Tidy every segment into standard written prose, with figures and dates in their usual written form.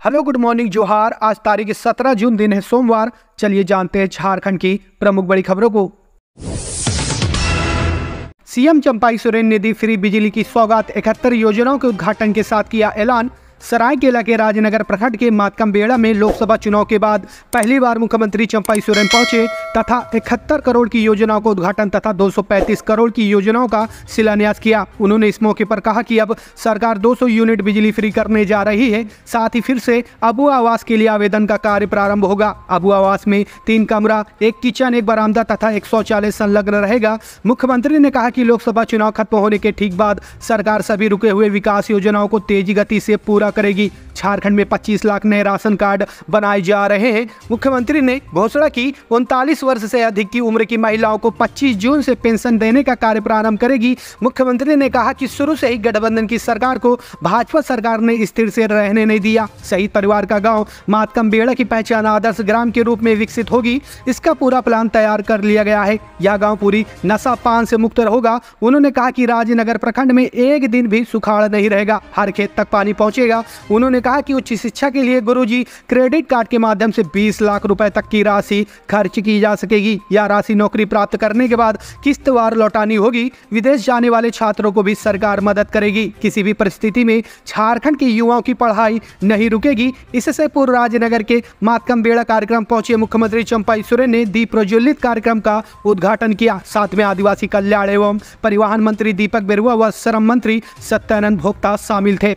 Hello, good morning, जोहार। आज तारीख 17 जून, दिन है सोमवार। चलिए जानते हैं झारखंड की प्रमुख बड़ी खबरों को। सीएम चंपाई सोरेन ने दी फ्री बिजली की सौगात। 71 योजनाओं के उद्घाटन के साथ किया ऐलान। सरायकेला के राजनगर प्रखंड के मातकमबेड़ा में लोकसभा चुनाव के बाद पहली बार मुख्यमंत्री चंपाई सोरेन पहुंचे तथा 71 करोड़ की योजनाओं का उद्घाटन तथा 235 करोड़ की योजनाओं का शिलान्यास किया। उन्होंने इस मौके पर कहा कि अब सरकार 200 यूनिट बिजली फ्री करने जा रही है। साथ ही फिर से अबू आवास के लिए आवेदन का कार्य प्रारंभ होगा। अबू आवास में 3 कमरा, 1 किचन, 1 बरामदा तथा 1 शौचालय संलग्न रहेगा। मुख्यमंत्री ने कहा कि लोकसभा चुनाव खत्म होने के ठीक बाद सरकार सभी रुके हुए विकास योजनाओं को तेजी गति से पूरा करेगी। झारखंड में 25 लाख नए राशन कार्ड बनाए जा रहे हैं। मुख्यमंत्री ने घोषणा की 39 वर्ष से अधिक की उम्र की महिलाओं को 25 जून से पेंशन देने का कार्य प्रारंभ करेगी। मुख्यमंत्री ने कहा कि शुरू से ही गठबंधन की सरकार को भाजपा सरकार ने स्थिर से रहने नहीं दिया। शहीद परिवार का गांव मातकमबेड़ा की पहचान आदर्श ग्राम के रूप में विकसित होगी। इसका पूरा प्लान तैयार कर लिया गया है। यह गाँव पूरी नशा पान से मुक्त होगा। उन्होंने कहा कि राजनगर प्रखंड में एक दिन भी सुखाड़ नहीं रहेगा, हर खेत तक पानी पहुंचेगा। उन्होंने कहा कि उच्च शिक्षा के लिए गुरुजी क्रेडिट कार्ड के माध्यम से 20 लाख रुपए तक की राशि खर्च की जा सकेगी। यह राशि नौकरी प्राप्त करने के बाद किस्तवार लौटानी होगी। विदेश जाने वाले छात्रों को भी सरकार मदद करेगी। किसी भी परिस्थिति में झारखंड के युवाओं की पढ़ाई नहीं रुकेगी। इससे पूर्व राजनगर के मातकमबेड़ा कार्यक्रम पहुंचे मुख्यमंत्री चंपाई सोरेन ने दीप प्रज्वलित कार्यक्रम का उद्घाटन किया। साथ में आदिवासी कल्याण एवं परिवहन मंत्री दीपक बिरुआ व श्रम मंत्री सत्यानंद भोक्ता शामिल थे।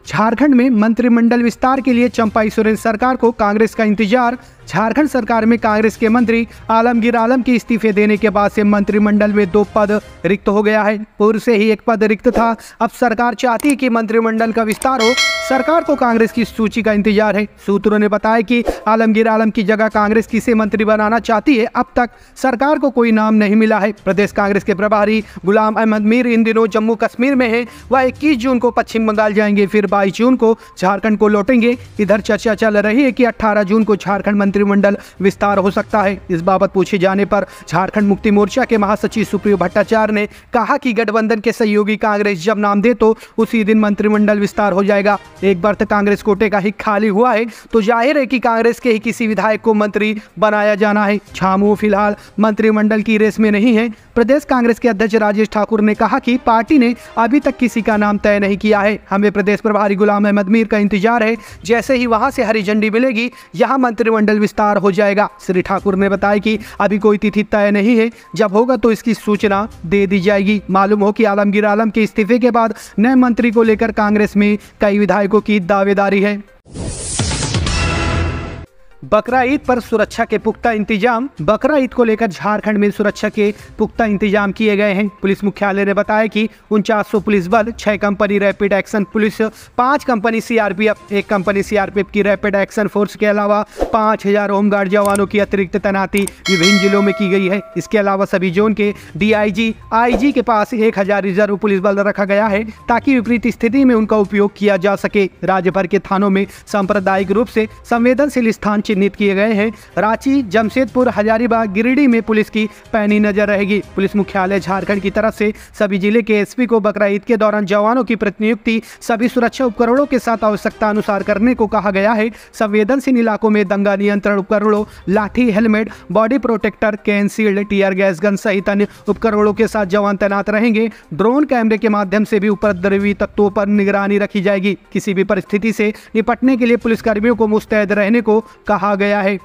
झारखंड में मंत्रिमंडल विस्तार के लिए चंपाई सोरेन सरकार को कांग्रेस का इंतजार। झारखंड सरकार में कांग्रेस के मंत्री आलमगीर आलम के इस्तीफे देने के बाद से मंत्रिमंडल में 2 पद रिक्त हो गया है। पूर्व से ही 1 पद रिक्त था। अब सरकार चाहती है कि मंत्रिमंडल का विस्तार हो। सरकार को कांग्रेस की सूची का इंतजार है। सूत्रों ने बताया कि आलमगीर आलम की जगह कांग्रेस किसे मंत्री बनाना चाहती है। अब तक सरकार को कोई नाम नहीं मिला है। प्रदेश कांग्रेस के प्रभारी गुलाम अहमद मीर इन दिनों जम्मू कश्मीर में है। वह 21 जून को पश्चिम बंगाल जाएंगे, फिर 22 जून को झारखंड को लौटेंगे। इधर चर्चा चल रही है कि 18 जून को झारखंड मंत्रिमंडल विस्तार हो सकता है। इस बाबत पूछे जाने पर झारखंड मुक्ति मोर्चा के महासचिव सुप्रियो भट्टाचार्य ने कहा कि गठबंधन के सहयोगी कांग्रेस जब नाम दे तो उसी दिन मंत्रिमंडल विस्तार हो जाएगा। एक बार कांग्रेस कोटे का ही खाली हुआ है तो जाहिर है कि कांग्रेस के ही किसी विधायक को मंत्री बनाया जाना है। छामू फिलहाल मंत्रिमंडल की रेस में नहीं है। प्रदेश कांग्रेस के अध्यक्ष राजेश ठाकुर ने कहा कि पार्टी ने अभी तक किसी का नाम तय नहीं किया है। हमें प्रदेश प्रभारी गुलाम अहमद मीर का इंतजार है। जैसे ही वहां से हरी झंडी मिलेगी यहां मंत्रिमंडल विस्तार हो जाएगा। श्री ठाकुर ने बताया कि अभी कोई तिथि तय नहीं है, जब होगा तो इसकी सूचना दे दी जाएगी। मालूम हो कि आलमगीर आलम के इस्तीफे के बाद नए मंत्री को लेकर कांग्रेस में कई विधायकों की दावेदारी है। बकरा ईद पर सुरक्षा के पुख्ता इंतजाम। बकरा ईद को लेकर झारखंड में सुरक्षा के पुख्ता इंतजाम किए गए हैं। पुलिस मुख्यालय ने बताया कि 4900 पुलिस बल, 6 company rapid action police, 5 company CRPF, 1 company CRPF की रैपिड एक्शन फोर्स के अलावा 5000 होमगार्ड जवानों की अतिरिक्त तैनाती विभिन्न जिलों में की गई है। इसके अलावा सभी जोन के डीआईजी, आईजी के पास 1000 रिजर्व पुलिस बल रखा गया है ताकि विपरीत स्थिति में उनका उपयोग किया जा सके। राज्य भर के थानों में सांप्रदायिक रूप से संवेदनशील स्थान चिन्हित किए गए हैं। रांची, जमशेदपुर, हजारीबाग, गिरिडीह में पुलिस की पैनी नजर रहेगी। पुलिस मुख्यालय झारखंड की तरफ से सभी जिले के एसपी को बकरा ईद के दौरान जवानों की प्रतिनियुक्ति सभी सुरक्षा उपकरणों के साथ आवश्यकता अनुसार करने को कहा गया है। संवेदनशील इलाकों में दंगा नियंत्रण उपकरणों, lathi, helmet, body protector, cane shield, tear gas gun सहित अन्य उपकरणों के साथ जवान तैनात रहेंगे। ड्रोन कैमरे के माध्यम से भी उपद्रवी तत्वों पर निगरानी रखी जाएगी। किसी भी परिस्थिति से निपटने के लिए पुलिसकर्मियों को मुस्तैद रहने को कहा गया है।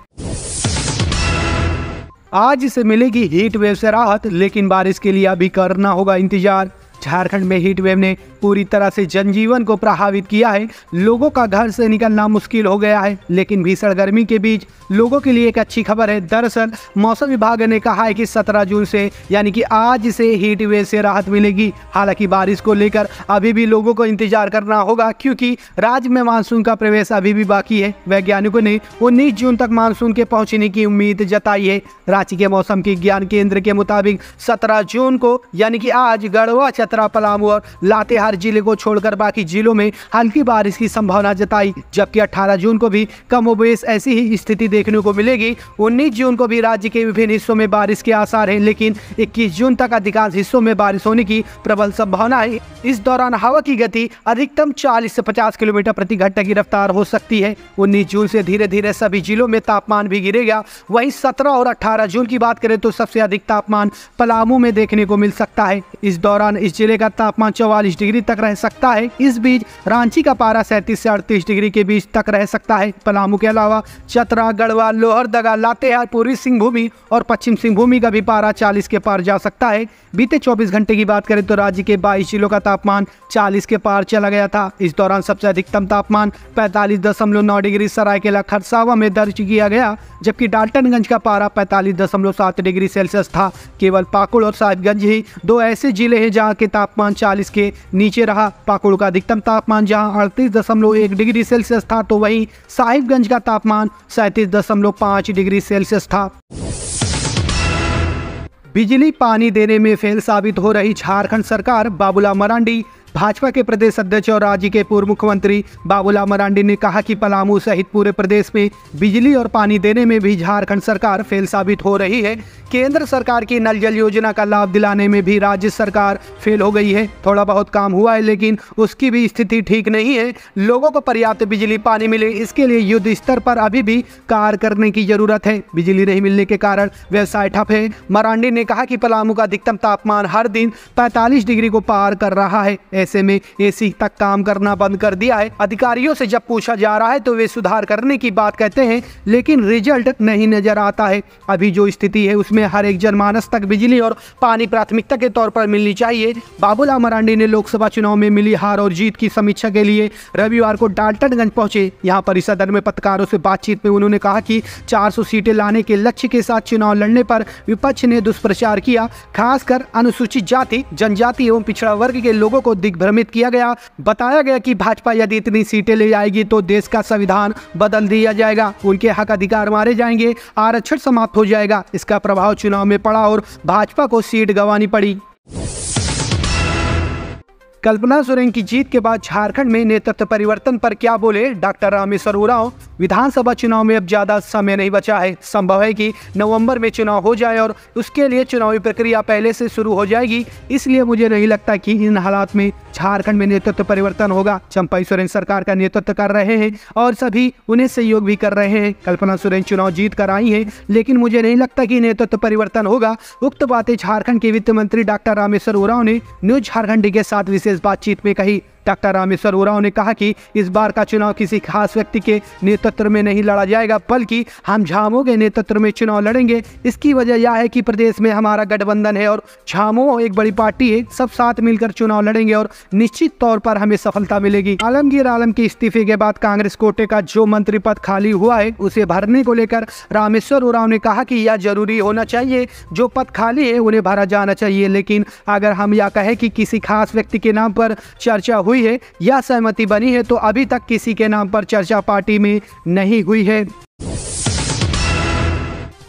आज से मिलेगी हीट वेव से राहत, लेकिन बारिश के लिए अभी करना होगा इंतजार। झारखंड में हीट वेव ने पूरी तरह से जनजीवन को प्रभावित किया है। लोगों का घर से निकलना मुश्किल हो गया है, लेकिन भीषण गर्मी के बीच लोगों के लिए एक अच्छी खबर है। दरअसल मौसम विभाग ने कहा है कि 17 जून से यानी कि आज से हीट वेव से राहत मिलेगी। हालांकि बारिश को लेकर अभी भी लोगों को इंतजार करना होगा, क्योंकि राज्य में मानसून का प्रवेश अभी भी बाकी है। वैज्ञानिकों ने 19 जून तक मानसून के पहुंचने की उम्मीद जताई है। रांची के मौसम विज्ञान केंद्र के मुताबिक 17 जून को यानी कि आज गढ़वा चतरा, पलामू और लातेहार जिले को छोड़कर बाकी जिलों में हल्की बारिश की संभावना जताई, जबकि 18 जून को भी कमोबेश ऐसी ही स्थिति देखने को मिलेगी। 19 जून को भी राज्य के विभिन्न हिस्सों में बारिश के आसार हैं, लेकिन 21 जून तक अधिकांश हिस्सों में बारिश होने की प्रबल संभावना है। इस दौरान हवा की गति अधिकतम 40 से 50 किलोमीटर प्रति घंटे की रफ्तार हो सकती है। 19 जून से धीरे धीरे सभी जिलों में तापमान भी गिरेगा। वहीं 17 और 18 जून की बात करें तो सबसे अधिक तापमान पलामू में देखने को मिल सकता है। इस दौरान इस जिले का तापमान 44 डिग्री तक रह सकता है। इस बीच रांची का पारा 37 से 38 डिग्री के बीच तक रह सकता है। पलामू के अलावा चतरा, गढ़वाल, लोहरदगा, लातेहार, पूर्वी सिंहभूमि और पश्चिम सिंहभूमि का भी पारा 40 के पार जा सकता है। बीते 24 घंटे की बात करें तो राज्य के 22 जिलों का तापमान 40 के पार चला गया था। इस दौरान सबसे अधिकतम तापमान 45.9 डिग्री सरायकेला खरसावा में दर्ज किया गया, जबकि डाल्टनगंज का पारा 45.7 डिग्री सेल्सियस था। केवल पाकुड़ और साहिबगंज ही दो ऐसे जिले हैं जहां के तापमान 40 के नीचे रहा। पाकुड़ का अधिकतम तापमान जहां 38.1 डिग्री सेल्सियस था, तो वहीं साहिबगंज का तापमान 37.5 डिग्री सेल्सियस था। बिजली पानी देने में फेल साबित हो रही झारखंड सरकार। बाबूलाल मरांडी भाजपा के प्रदेश अध्यक्ष और राज्य के पूर्व मुख्यमंत्री बाबूलाल मरांडी ने कहा कि पलामू सहित पूरे प्रदेश में बिजली और पानी देने में भी झारखंड सरकार फेल साबित हो रही है। केंद्र सरकार की नल जल योजना का लाभ दिलाने में भी राज्य सरकार फेल हो गई है। थोड़ा बहुत काम हुआ है, लेकिन उसकी भी स्थिति ठीक नहीं है। लोगों को पर्याप्त बिजली पानी मिले, इसके लिए युद्ध स्तर पर अभी भी कार्य करने की जरूरत है। बिजली नहीं मिलने के कारण व्यवसाय ठप है। मरांडी ने कहा कि पलामू का अधिकतम तापमान हर दिन 45 डिग्री को पार कर रहा है। ऐसे में एसी तक काम करना बंद कर दिया है। अधिकारियों से जब पूछा जा रहा है तो वे सुधार करने की बात कहते हैं, लेकिन रिजल्ट नहीं नजर आता है। अभी जो स्थिति है उसमें हर एक जनमानस तक बिजली और पानी प्राथमिकता के तौर पर मिलनी चाहिए। बाबूलाल मरांडी ने लोकसभा चुनाव में मिली हार और जीत की समीक्षा के लिए रविवार को डाल्टनगंज पहुंचे। यहां पर इस सदन में पत्रकारों से बातचीत में उन्होंने कहा कि 400 सीटें लाने के लक्ष्य के साथ चुनाव लड़ने पर विपक्ष ने दुष्प्रचार किया। खासकर अनुसूचित जाति, जनजाति एवं पिछड़ा वर्ग के लोगों को दिग्भ्रमित किया गया। बताया गया कि भाजपा यदि इतनी सीटें ले आएगी तो देश का संविधान बदल दिया जाएगा, उनके हक अधिकार मारे जाएंगे, आरक्षण समाप्त हो जाएगा। इसका प्रभाव चुनाव में पड़ा और भाजपा को सीट गंवानी पड़ी। कल्पना सोरेन की जीत के बाद झारखंड में नेतृत्व परिवर्तन पर क्या बोले डॉक्टर रामेश्वर उरांव। विधानसभा चुनाव में अब ज्यादा समय नहीं बचा है। संभव है कि नवंबर में चुनाव हो जाए और उसके लिए चुनावी प्रक्रिया पहले से शुरू हो जाएगी। इसलिए मुझे नहीं लगता कि इन हालात में झारखंड में नेतृत्व परिवर्तन होगा। चंपाई सोरेन सरकार का नेतृत्व कर रहे हैं और सभी उन्हें सहयोग भी कर रहे हैं। कल्पना सोरेन चुनाव जीत कर आई है, लेकिन मुझे नहीं लगता कि नेतृत्व परिवर्तन होगा। उक्त बातें झारखंड के वित्त मंत्री डॉक्टर रामेश्वर उरांव ने न्यूज झारखंड के साथ विशेष बातचीत में कही। डॉक्टर रामेश्वर उरांव ने कहा कि इस बार का चुनाव किसी खास व्यक्ति के नेतृत्व में नहीं लड़ा जाएगा, बल्कि हम झामुमो के नेतृत्व में चुनाव लड़ेंगे। इसकी वजह यह है कि प्रदेश में हमारा गठबंधन है और झामुमो एक बड़ी पार्टी है। सब साथ मिलकर चुनाव लड़ेंगे और निश्चित तौर पर हमें सफलता मिलेगी। आलमगीर आलम के इस्तीफे के बाद कांग्रेस कोटे का जो मंत्री पद खाली हुआ है उसे भरने को लेकर रामेश्वर उरांव ने कहा कि यह जरूरी होना चाहिए। जो पद खाली है उन्हें भरा जाना चाहिए, लेकिन अगर हम यह कहें कि किसी खास व्यक्ति के नाम पर चर्चा हुई है या सहमति बनी है, तो अभी तक किसी के नाम पर चर्चा पार्टी में नहीं हुई है।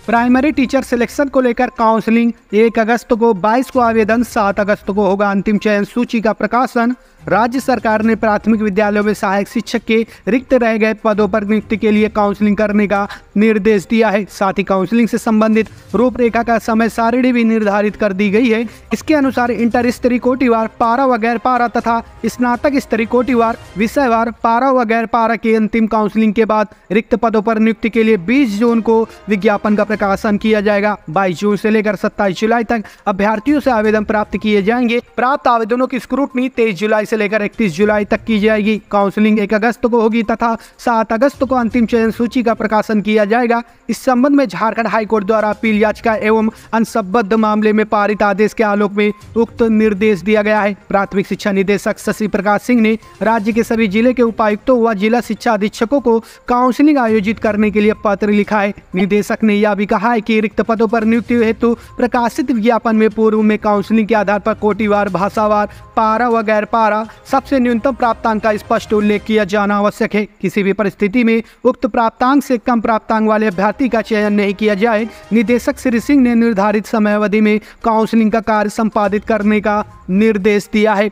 प्राइमरी टीचर सिलेक्शन को लेकर काउंसलिंग 1 अगस्त को, 22 को आवेदन, 7 अगस्त को होगा अंतिम चयन सूची का प्रकाशन। राज्य सरकार ने प्राथमिक विद्यालयों में सहायक शिक्षक के रिक्त रह गए पदों पर नियुक्ति के लिए काउंसलिंग करने का निर्देश दिया है। साथ ही काउंसलिंग से संबंधित रूपरेखा का समय सारिणी भी निर्धारित कर दी गई है। इसके अनुसार इंटर स्तरीय कोटिवार, पारा व गैर पारा तथा स्नातक स्तरीय कोटिवार, विषयवार, पारा व गैर पारा के अंतिम काउंसलिंग के बाद रिक्त पदों पर नियुक्ति के लिए 20 जून को विज्ञापन का प्रकाशन किया जाएगा। 22 जून से लेकर 27 जुलाई तक अभ्यर्थियों से आवेदन प्राप्त किए जाएंगे। प्राप्त आवेदनों की स्क्रूटनी 23 जुलाई से लेकर 31 जुलाई तक की जाएगी। काउंसलिंग 1 अगस्त को होगी तथा 7 अगस्त को अंतिम चयन सूची का प्रकाशन किया जाएगा। इस संबंध में झारखंड हाईकोर्ट द्वारा अपील याचिका एवं अंशबद्ध मामले में पारित आदेश के आलोक में उक्त निर्देश दिया गया है। प्राथमिक शिक्षा निदेशक शशि प्रकाश सिंह ने राज्य के सभी जिले के उपायुक्तों व जिला शिक्षा अधीक्षकों को काउंसलिंग आयोजित करने के लिए पत्र लिखा है। निदेशक ने यह भी कहा है कि रिक्त पदों पर नियुक्ति हेतु प्रकाशित विज्ञापन में पूर्व में काउंसलिंग के आधार पर कोटिवार, भाषावार, पारा व गैर पारा द्वारा सबसे न्यूनतम प्राप्तांक का स्पष्ट उल्लेख किया जाना आवश्यक है। किसी भी परिस्थिति में उक्त प्राप्तांक से कम प्राप्तांक वाले अभ्यर्थी का चयन नहीं किया जाए। निदेशक श्री सिंह ने निर्धारित समय अवधि में काउंसलिंग का कार्य संपादित करने का निर्देश दिया है।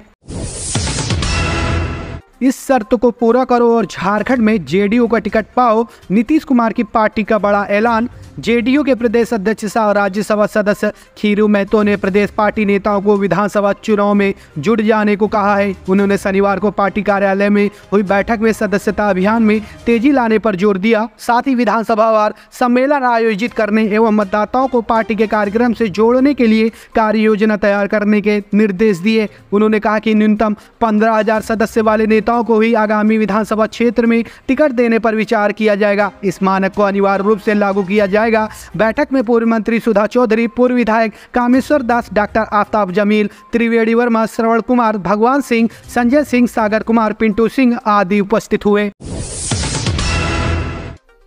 इस शर्त को पूरा करो और झारखंड में जेडीयू का टिकट पाओ, नीतीश कुमार की पार्टी का बड़ा ऐलान। जेडीयू के प्रदेश अध्यक्ष सह राज्यसभा सदस्य खीरू महतो ने प्रदेश पार्टी नेताओं को विधानसभा चुनाव में जुट जाने को कहा है। उन्होंने शनिवार को पार्टी कार्यालय में हुई बैठक में सदस्यता अभियान में तेजी लाने पर जोर दिया। साथ ही विधानसभावार सम्मेलन आयोजित करने एवं मतदाताओं को पार्टी के कार्यक्रम से जोड़ने के लिए कार्य योजना तैयार करने के निर्देश दिए। उन्होंने कहा कि न्यूनतम 15,000 सदस्य वाले नेताओं को ही आगामी विधानसभा क्षेत्र में टिकट देने पर विचार किया जाएगा। इस मानक को अनिवार्य रूप से लागू किया जाएगा। बैठक में पूर्व मंत्री सुधा चौधरी, पूर्व विधायक कामेश्वर दास, डॉक्टर आफ्ताब जमील, त्रिवेणी वर्मा, श्रवण कुमार, भगवान सिंह, संजय सिंह, सागर कुमार, पिंटू सिंह आदि उपस्थित हुए।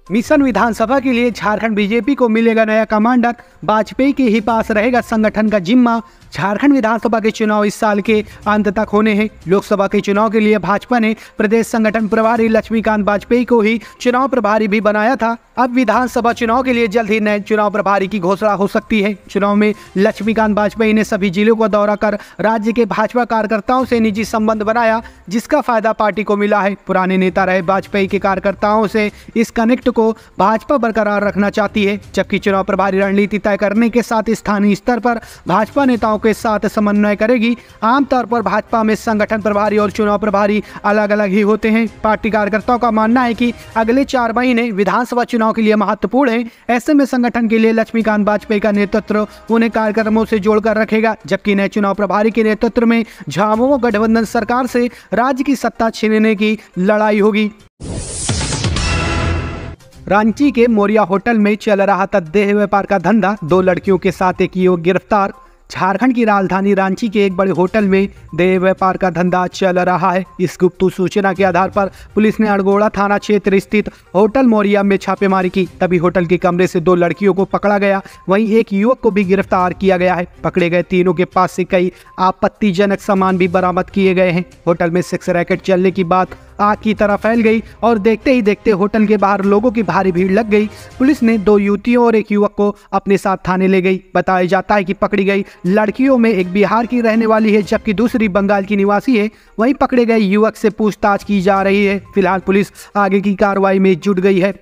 मिशन विधानसभा के लिए झारखंड बीजेपी को मिलेगा नया कमांडर, वाजपेयी के ही पास रहेगा संगठन का जिम्मा। झारखंड विधानसभा के चुनाव इस साल के अंत तक होने हैं। लोकसभा के चुनाव के लिए भाजपा ने प्रदेश संगठन प्रभारी लक्ष्मीकांत वाजपेयी को ही चुनाव प्रभारी भी बनाया था। अब विधानसभा चुनाव के लिए जल्द ही नए चुनाव प्रभारी की घोषणा हो सकती है। चुनाव में लक्ष्मीकांत वाजपेयी ने सभी जिलों का दौरा कर राज्य के भाजपा कार्यकर्ताओं से निजी संबंध बनाया, जिसका फायदा पार्टी को मिला है। पुराने नेता रहे वाजपेयी के कार्यकर्ताओं से इस कनेक्ट को भाजपा बरकरार रखना चाहती है, जबकि चुनाव प्रभारी रणनीति तय करने के साथ स्थानीय स्तर पर भाजपा नेताओं के साथ समन्वय करेगी। आमतौर पर भाजपा में संगठन प्रभारी और चुनाव प्रभारी अलग अलग ही होते हैं। पार्टी कार्यकर्ताओं का मानना है कि अगले 4 महीने विधानसभा चुनाव के लिए महत्वपूर्ण है। ऐसे में संगठन के लिए लक्ष्मीकांत वाजपेयी का नेतृत्व उन्हें कार्यक्रमों से जोड़कर रखेगा, जबकि नए चुनाव प्रभारी के नेतृत्व में झामुमो गठबंधन सरकार से राज्य की सत्ता छीनने की लड़ाई होगी। रांची के मोरिया होटल में चल रहा था देह व्यापार का धंधा, 2 लड़कियों के साथ एक युवक गिरफ्तार। झारखंड की राजधानी रांची के एक बड़े होटल में देह व्यापार का धंधा चल रहा है। इस गुप्त सूचना के आधार पर पुलिस ने अड़गोड़ा थाना क्षेत्र स्थित होटल मोरिया में छापेमारी की। तभी होटल के कमरे से 2 लड़कियों को पकड़ा गया, वहीं एक युवक को भी गिरफ्तार किया गया है। पकड़े गए तीनों के पास से कई आपत्तिजनक सामान भी बरामद किए गए हैं। होटल में सेक्स रैकेट चलने की बात आग की तरह फैल गई और देखते ही देखते होटल के बाहर लोगों की भारी भीड़ लग गई। पुलिस ने 2 युवतियों और एक युवक को अपने साथ थाने ले गई। बताया जाता है कि पकड़ी गई लड़कियों में एक बिहार की रहने वाली है, जबकि दूसरी बंगाल की निवासी है। वहीं पकड़े गए युवक से पूछताछ की जा रही है। फिलहाल पुलिस आगे की कार्रवाई में जुट गई है।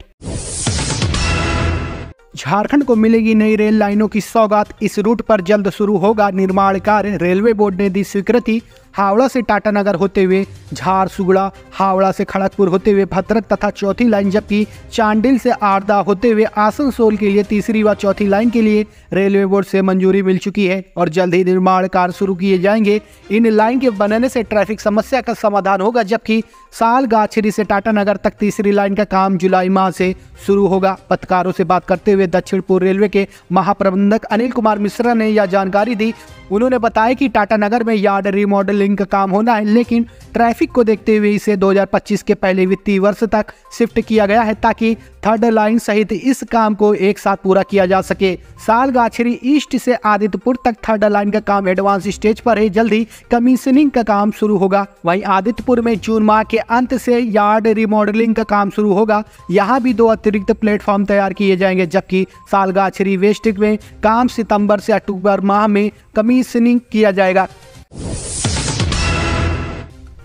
झारखंड को मिलेगी नई रेल लाइनों की सौगात, इस रूट पर जल्द शुरू होगा निर्माण कार्य, रेलवे बोर्ड ने दी स्वीकृति। हावड़ा से टाटानगर होते हुए झारसुगुड़ा, हावड़ा से खड़गपुर होते हुए भद्रक तथा चौथी लाइन, जबकि चांडिल से आरदा होते हुए आसनसोल के लिए तीसरी व चौथी लाइन के लिए रेलवे बोर्ड से मंजूरी मिल चुकी है और जल्द ही निर्माण कार्य शुरू किए जाएंगे। इन लाइन के बनने से ट्रैफिक समस्या का समाधान होगा, जबकि सालगाछी से टाटानगर तक तीसरी लाइन का काम जुलाई माह से शुरू होगा। पत्रकारों से बात करते हुए दक्षिण पूर्व रेलवे के महाप्रबंधक अनिल कुमार मिश्रा ने यह जानकारी दी। उन्होंने बताया कि टाटानगर में यार्ड रिमॉडलिंग का काम होना है, लेकिन ट्रैफिक को देखते हुए इसे 2025 के पहले वित्तीय वर्ष तक शिफ्ट किया गया है, ताकि थर्ड लाइन सहित इस काम को एक साथ पूरा किया जा सके। सालगाछी ईस्ट से आदित्यपुर तक थर्ड लाइन का काम एडवांस स्टेज पर है, जल्द ही कमीशनिंग का काम शुरू होगा। वहीं आदित्यपुर में जून माह के अंत से यार्ड रिमॉडलिंग का काम शुरू होगा। यहाँ भी 2 अतिरिक्त प्लेटफॉर्म तैयार किए जाएंगे, जबकि सालगाछी वेस्ट में काम सितंबर से अक्टूबर माह में कमीशनिंग किया जाएगा।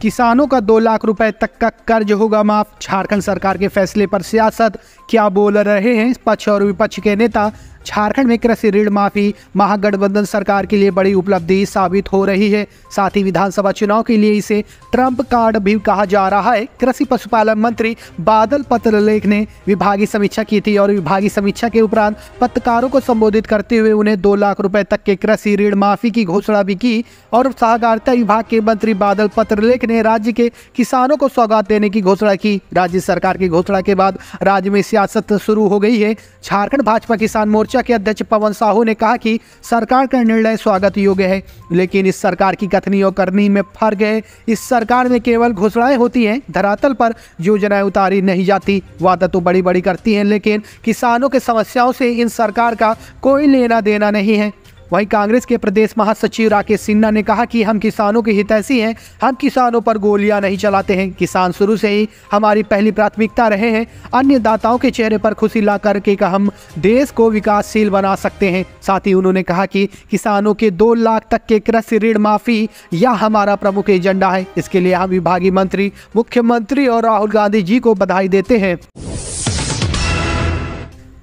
किसानों का 2 लाख रुपए तक का कर्ज होगा माफ, झारखंड सरकार के फैसले पर सियासत क्या बोल रहे हैं पक्ष और विपक्ष के नेता। झारखंड में कृषि ऋण माफी महागठबंधन सरकार के लिए बड़ी उपलब्धि साबित हो रही है। साथ ही विधानसभा चुनाव के लिए इसे ट्रम्प कार्ड भी कहा जा रहा है। कृषि पशुपालन मंत्री बादल पत्रलेख ने विभागीय समीक्षा की थी और विभागीय समीक्षा के उपरांत पत्रकारों को संबोधित करते हुए उन्हें 2 लाख रुपए तक के कृषि ऋण माफी की घोषणा भी की और सहकारिता विभाग के मंत्री बादल पत्रलेख ने राज्य के किसानों को सौगात देने की घोषणा की। राज्य सरकार की घोषणा के बाद राज्य में सियासत शुरू हो गई है। झारखंड भाजपा किसान मोर्चा के अध्यक्ष पवन साहू ने कहा कि सरकार का निर्णय स्वागत योग्य है, लेकिन इस सरकार की कथनी और करनी में फर्क है। इस सरकार में केवल घोषणाएं होती हैं, धरातल पर योजनाएं उतारी नहीं जाती। वादा तो बड़ी बड़ी करती हैं, लेकिन किसानों के समस्याओं से इन सरकार का कोई लेना देना नहीं है। वहीं कांग्रेस के प्रदेश महासचिव राकेश सिन्हा ने कहा कि हम किसानों के हितैषी हैं, हम किसानों पर गोलियां नहीं चलाते हैं। किसान शुरू से ही हमारी पहली प्राथमिकता रहे हैं। अन्य दाताओं के चेहरे पर खुशी ला करके हम देश को विकासशील बना सकते हैं। साथ ही उन्होंने कहा कि किसानों के 2 लाख तक के कृषि ऋण माफी यह हमारा प्रमुख एजेंडा है। इसके लिए हम विभागीय मंत्री, मुख्यमंत्री और राहुल गांधी जी को बधाई देते हैं।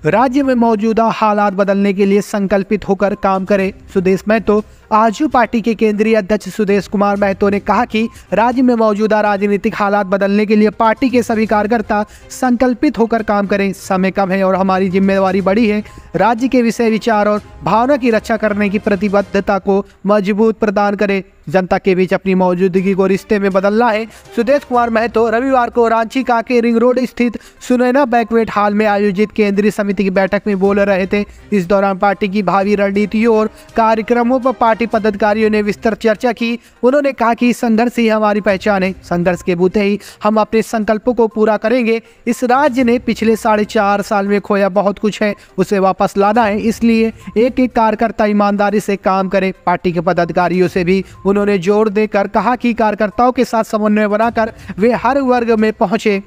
राज्य में मौजूदा हालात बदलने के लिए संकल्पित होकर काम करें। सुदेश महतो। आजसू पार्टी के केंद्रीय अध्यक्ष सुदेश कुमार महतो ने कहा कि राज्य में मौजूदा राजनीतिक हालात बदलने के लिए पार्टी के सभी कार्यकर्ता संकल्पित होकर काम करें। समय कम है और हमारी जिम्मेदारी बड़ी है। राज्य के विषय, विचार और भावना की रक्षा करने की प्रतिबद्धता को मजबूत प्रदान करें। जनता के बीच अपनी मौजूदगी को रिश्ते में बदलना है। सुदेश कुमार महतो रविवार को रांची काके रिंग रोड स्थित सुनैना बैंक्वेट हॉल में आयोजित केंद्रीय समिति की बैठक में बोल रहे थे। इस दौरान पार्टी की भावी रणनीतियों और कार्यक्रमों पर पार्टी पदाधिकारियों ने विस्तृत चर्चा की। उन्होंने कहा कि संघर्ष ही हमारी पहचान है। संघर्ष के बूते ही हम अपने संकल्पों को पूरा करेंगे। इस राज्य ने पिछले 4.5 साल में खोया बहुत कुछ है, उसे वापस लाना है। इसलिए एक एक कार्यकर्ता ईमानदारी से काम करे। पार्टी के पदाधिकारियों से भी उन्होंने जोर देकर कहा कि कार्यकर्ताओं के साथ समन्वय बनाकर वे हर वर्ग में पहुंचे।